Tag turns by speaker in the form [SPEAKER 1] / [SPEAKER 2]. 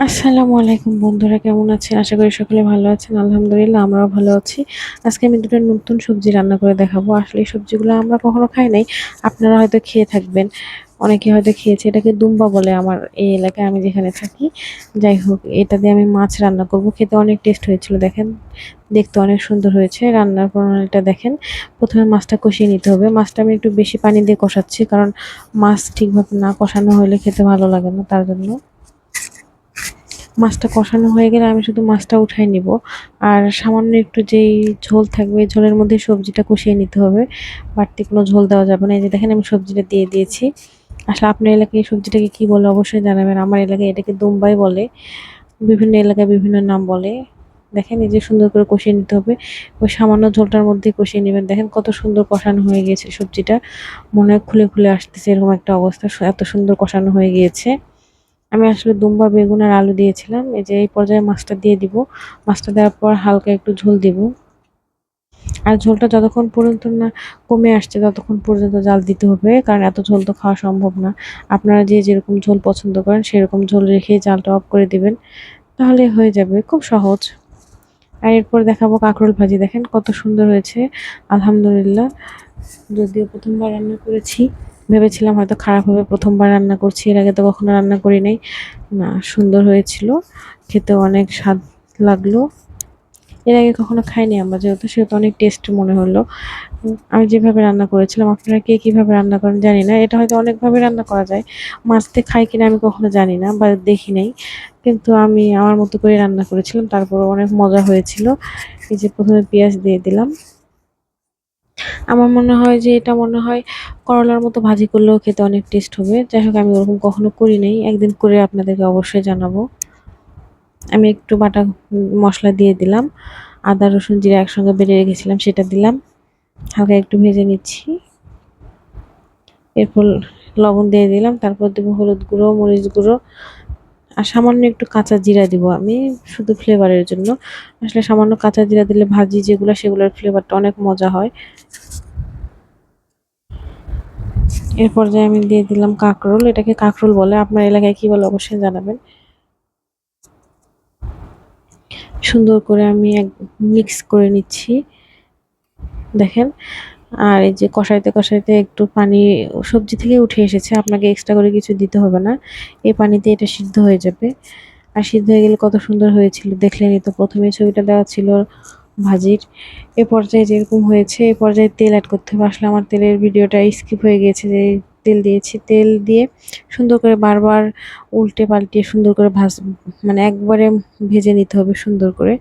[SPEAKER 1] আসসালামু আলাইকুম বন্ধুরা, কেমন আছেন? আশা করি সকলে ভালো আছেন। আলহামদুলিল্লাহ আমরাও ভালো আছি। আজকে আমি দুটো নতুন সবজি রান্না করে দেখাবো। আসলে এই সবজিগুলো আমরা কখনো খাই নাই। আপনারা হয়তো খেয়ে থাকবেন। অনেকে হয়তো খেয়েছে। এটাকে দুম্বা বলে আমার এই এলাকায়, আমি যেখানে থাকি। যাই হোক, এটা দিয়ে আমি মাছ রান্না করব। খেতে অনেক টেস্ট হয়েছিল দেখেন। দেখতে অনেক সুন্দর হয়েছে। রান্নার প্রণালীটা দেখেন। প্রথমে মাছটা কষিয়ে নিতে হবে। মাছটা আমি একটু বেশি পানি দিয়ে কষাচ্ছি, কারণ মাছ ঠিকভাবে না কষানো হলে খেতে ভালো লাগে না, তার জন্য। মাছটা কষানো হয়ে গেলে আমি শুধু মাছটা উঠাই নিব। আর সামান্য একটু যেই ঝোল থাকবে, এই ঝোলের মধ্যে সবজিটা কষিয়ে নিতে হবে। বাড়তি কোনো ঝোল দেওয়া যাবে না। এই যে দেখেন, আমি সবজিটা দিয়ে দিয়েছি। আসলে আপনার এলাকায় এই সবজিটাকে কি বলে অবশ্যই জানাবেন। আমার এলাকায় এটাকে দুম্বাই বলে। বিভিন্ন এলাকায় বিভিন্ন নাম বলে। দেখেন, এই যে সুন্দর করে কষিয়ে নিতে হবে। ওই সামান্য ঝোলটার মধ্যে কষিয়ে নেবেন। দেখেন কত সুন্দর কষানো হয়ে গিয়েছে সবজিটা। মনে হয় খুলে খুলে আসতেছে, এরকম একটা অবস্থা। এত সুন্দর কষানো হয়ে গিয়েছে। আমি আসলে দুম্বা, বেগুন আর আলু দিয়েছিলাম। এই যে এই পর্যায়ে মাছটা দিয়ে দিব। মাছটা দেওয়ার পর হালকা একটু ঝোল দিব। আর ঝোলটা যতক্ষণ পর্যন্ত না কমে আসছে ততক্ষণ পর্যন্ত জাল দিতে হবে, কারণ এত ঝোল তো খাওয়া সম্ভব না। আপনারা যে যেরকম ঝোল পছন্দ করেন সেরকম ঝোল রেখে জালটা অফ করে দিবেন, তাহলে হয়ে যাবে। খুব সহজ। আর এরপর দেখাবো কাঁকরোল ভাজি। দেখেন কত সুন্দর হয়েছে। আলহামদুলিল্লাহ। যদিও প্রথমবার রান্না করেছি, ভেবেছিলাম হয়তো খারাপ হবে, প্রথমবার রান্না করছি, এর আগে তো কখনো রান্না করি নাই। না, সুন্দর হয়েছিল। খেতে অনেক স্বাদ লাগলো। এর আগে কখনো খাইনি আমরা, যেহেতু সেহেতু অনেক টেস্ট মনে হলো। আমি যেভাবে রান্না করেছিলাম, আপনারা কে কিভাবে রান্না করেন জানি না। এটা হয়তো অনেকভাবে রান্না করা যায়। মাছ দিয়ে খাই কিনা আমি কখনো জানি না বা দেখি নাই, কিন্তু আমি আমার মতো করে রান্না করেছিলাম, তারপর অনেক মজা হয়েছিল। এই যে প্রথমে পেঁয়াজ দিয়ে দিলাম। আমার মনে হয় যে এটা মনে হয় করলার মতো ভাজি করলেও খেতে অনেক টেস্ট হবে। যাই হোক, আমি ওরকম কখনো করি নাই, একদিন করে আপনাদেরকে অবশ্যই জানাবো। আমি একটু বাটা মশলা দিয়ে দিলাম। আদা রসুন জিরা একসঙ্গে বেটে রেখেছিলাম, সেটা দিলাম। হালকা একটু ভেজে নিচ্ছি। এরপর লবণ দিয়ে দিলাম। তারপর দেবো হলুদ গুঁড়ো, মরিচ গুঁড়ো আর সামান্য একটু কাঁচা জিরা দিব আমি, শুধু ফ্লেভারের জন্য। আসলে সামান্য কাঁচা জিরা দিলে ভাজি যেগুলো, সেগুলোর ফ্লেভারটা অনেক মজা হয়। এর পর্যায়ে আমি দিয়ে দিলাম কাঁকরোল। এটাকে কাঁকরোল বলে, আপনার এলাকায় কি বলে অবশ্যই জানাবেন। সুন্দর করে আমি মিক্স করে নিচ্ছি, দেখেন। আর এই যে কষাইতে কষাইতে একটু পানি সবজি থেকে উঠে এসেছে, আপনাকে এক্সট্রা করে কিছু দিতে হবে না। এই পানিতে এটা সিদ্ধ হয়ে যাবে। আর সিদ্ধ হয়ে গেলে কত সুন্দর হয়েছিল দেখলেনই তো, প্রথমে ছবিটা দেওয়া ছিল ভাজির। এ পর্যায়ে যেরকম হয়েছে, এ পর্যায়ে তেল অ্যাড করতে হবে। আসলে আমার তেলের ভিডিওটা স্কিপ হয়ে গিয়েছে, যে তেল দিয়েছি। তেল দিয়ে সুন্দর করে বারবার উল্টে পাল্টিয়ে সুন্দর করে মানে একবারে ভেজে নিতে হবে সুন্দর করে।